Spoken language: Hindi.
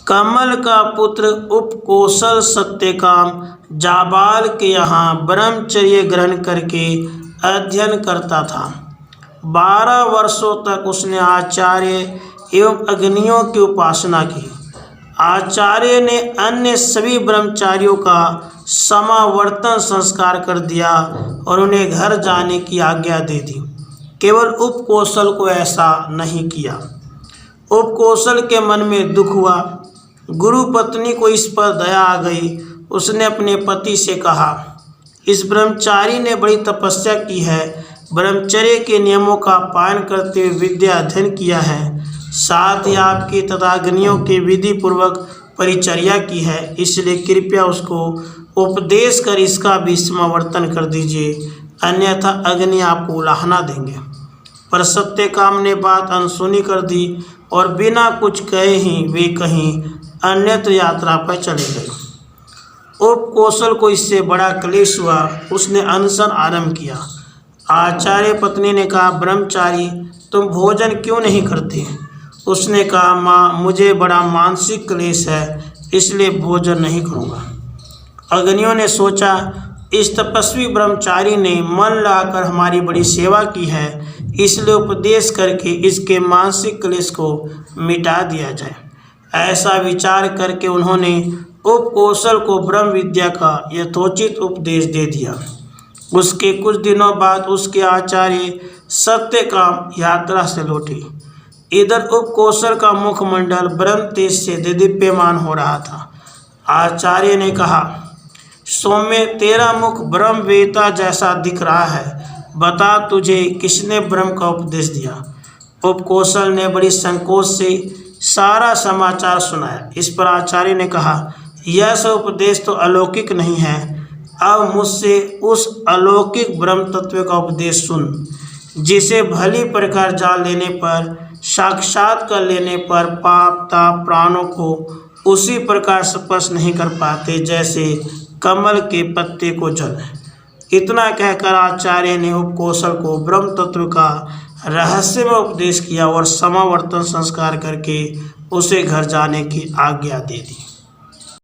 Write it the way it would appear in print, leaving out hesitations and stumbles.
कमल का पुत्र उपकौशल सत्यकाम जाबाल के यहाँ ब्रह्मचर्य ग्रहण करके अध्ययन करता था। 12 वर्षों तक उसने आचार्य एवं अग्नियों की उपासना की। आचार्य ने अन्य सभी ब्रह्मचारियों का समावर्तन संस्कार कर दिया और उन्हें घर जाने की आज्ञा दे दी। केवल उपकौशल को ऐसा नहीं किया। उपकौशल के मन में दुख हुआ। गुरु पत्नी को इस पर दया आ गई। उसने अपने पति से कहा, इस ब्रह्मचारी ने बड़ी तपस्या की है, ब्रह्मचर्य के नियमों का पालन करते हुए विद्या अध्ययन किया है, साथ ही आपकी तथा अग्नियों के विधि पूर्वक परिचर्या की है, इसलिए कृपया उसको उपदेश कर इसका भी समावर्तन कर दीजिए, अन्यथा अग्नि आपको उलाहना देंगे। पर सत्यकाम ने बात अनसुनी कर दी और बिना कुछ कहे ही वे कहीं अन्यत्र यात्रा पर चले गए। उपकौशल को इससे बड़ा क्लेश हुआ। उसने अनशन आरंभ किया। आचार्य पत्नी ने कहा, ब्रह्मचारी तुम भोजन क्यों नहीं करते? उसने कहा, माँ मुझे बड़ा मानसिक क्लेश है, इसलिए भोजन नहीं करूँगा। अग्नियों ने सोचा, इस तपस्वी ब्रह्मचारी ने मन लगाकर हमारी बड़ी सेवा की है, इसलिए उपदेश करके इसके मानसिक क्लेश को मिटा दिया जाए। ऐसा विचार करके उन्होंने उपकौशल को ब्रह्म विद्या का यथोचित उपदेश दे दिया। उसके कुछ दिनों बाद उसके आचार्य सत्यकाम यात्रा से लौटे। इधर उपकौशल का मुखमंडल ब्रह्म तेज से दीप्यमान हो रहा था। आचार्य ने कहा, सौम्य तेरा मुख ब्रह्मवेता जैसा दिख रहा है, बता तुझे किसने ब्रह्म का उपदेश दिया? उपकौशल ने बड़ी संकोच से सारा समाचार सुनाया। इस पर आचार्य ने कहा, यह सब उपदेश तो अलौकिक नहीं है, अब मुझसे उस अलौकिक ब्रह्म तत्व का उपदेश सुन, जिसे भली प्रकार जान लेने पर, साक्षात कर लेने पर पाप ताप प्राणों को उसी प्रकार स्पर्श नहीं कर पाते जैसे कमल के पत्ते को जल। इतना कहकर आचार्य ने उपकौशल को ब्रह्म तत्व का रहस्यमय उपदेश किया और समावर्तन संस्कार करके उसे घर जाने की आज्ञा दे दी।